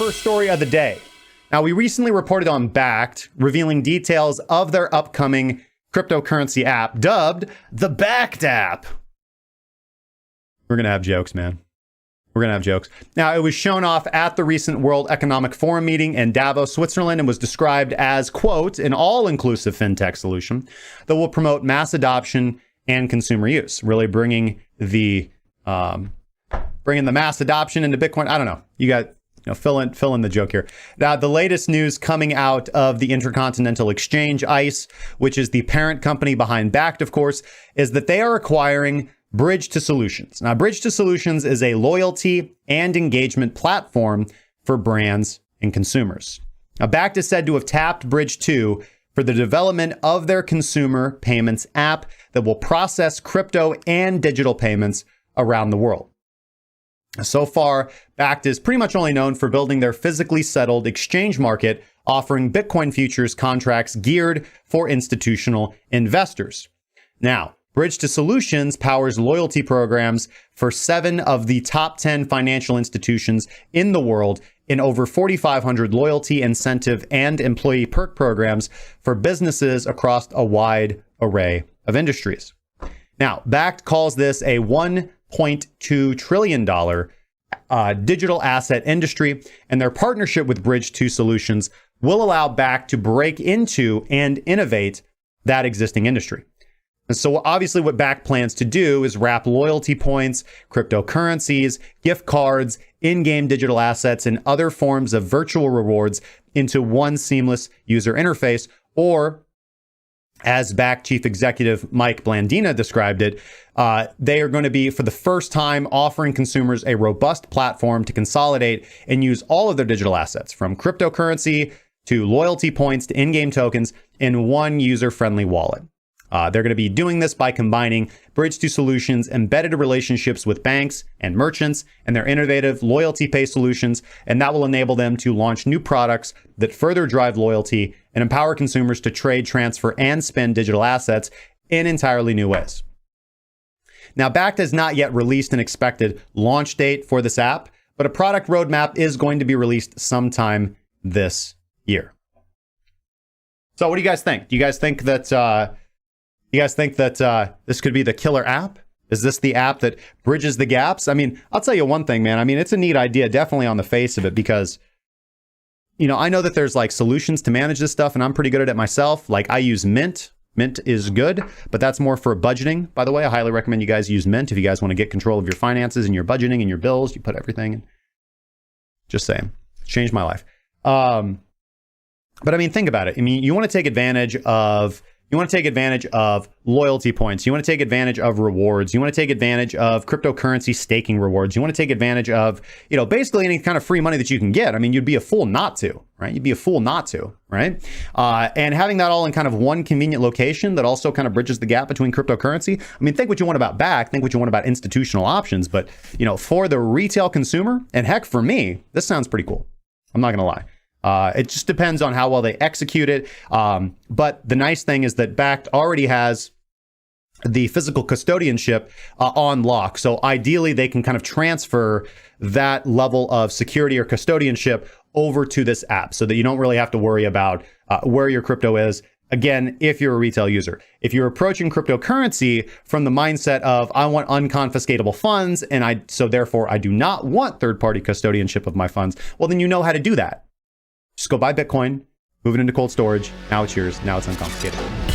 first story of the day. Now, we recently reported on Bakkt, revealing details of their upcoming cryptocurrency app, dubbed the Bakkt App. We're going to have jokes, man. We're going to have jokes. Now, it was shown off at the recent World Economic Forum meeting in Davos, Switzerland, and was described as, quote, an all-inclusive fintech solution that will promote mass adoption and consumer use, really bringing the mass adoption into Bitcoin. I don't know. You got, fill in the joke here. Now, the latest news coming out of the Intercontinental Exchange, ICE, which is the parent company behind Bakkt, of course, is that they are acquiring Bridge2 Solutions. Now, Bridge2 Solutions is a loyalty and engagement platform for brands and consumers. Now, Bakkt is said to have tapped Bridge2 for the development of their consumer payments app that will process crypto and digital payments around the world. So far, Bakkt is pretty much only known for building their physically settled exchange market, offering Bitcoin futures contracts geared for institutional investors. Now, Bridge2 Solutions powers loyalty programs for 7 of the top 10 financial institutions in the world in over 4,500 loyalty, incentive, and employee perk programs for businesses across a wide array of industries. Now, Bakkt calls this a $1.2 trillion digital asset industry, and their partnership with Bridge2 Solutions will allow Bakkt to break into and innovate that existing industry. And so obviously what Bakkt plans to do is wrap loyalty points, cryptocurrencies, gift cards, in-game digital assets, and other forms of virtual rewards into one seamless user interface, or as Bakkt Chief Executive Mike Blandina described it, they are going to be, for the first time, offering consumers a robust platform to consolidate and use all of their digital assets, from cryptocurrency to loyalty points to in-game tokens, in one user-friendly wallet. They're going to be doing this by combining Bridge2 Solutions' embedded relationships with banks and merchants and their innovative loyalty pay solutions, and that will enable them to launch new products that further drive loyalty and empower consumers to trade, transfer, and spend digital assets in entirely new ways. Now, Bakkt has not yet released an expected launch date for this app, but a product roadmap is going to be released sometime this year. So what do you guys think? Do you guys think that this could be the killer app? Is this the app that bridges the gaps? I mean, I'll tell you one thing, man. I mean, it's a neat idea, definitely on the face of it, because, I know that there's like solutions to manage this stuff, and I'm pretty good at it myself. Like, I use Mint. Mint is good, but that's more for budgeting. By the way, I highly recommend you guys use Mint if you guys want to get control of your finances and your budgeting and your bills. You put everything in. Just saying. Changed my life. But I mean, think about it. I mean, you want to take advantage of loyalty points. You want to take advantage of rewards. You want to take advantage of cryptocurrency staking rewards. You want to take advantage of, basically any kind of free money that you can get. I mean, you'd be a fool not to, right? You'd be a fool not to, right? And having that all in kind of one convenient location that also kind of bridges the gap between cryptocurrency. I mean, think what you want about Bakkt, think what you want about institutional options, but, for the retail consumer, and heck, for me, this sounds pretty cool. I'm not going to lie. It just depends on how well they execute it. But the nice thing is that Bakkt already has the physical custodianship on lock. So ideally, they can kind of transfer that level of security or custodianship over to this app so that you don't really have to worry about where your crypto is. Again, if you're a retail user, if you're approaching cryptocurrency from the mindset of, I want unconfiscatable funds, and so therefore I do not want third-party custodianship of my funds, well, then you know how to do that. Just go buy Bitcoin, move it into cold storage. Now it's yours. Now it's unconfiscatable.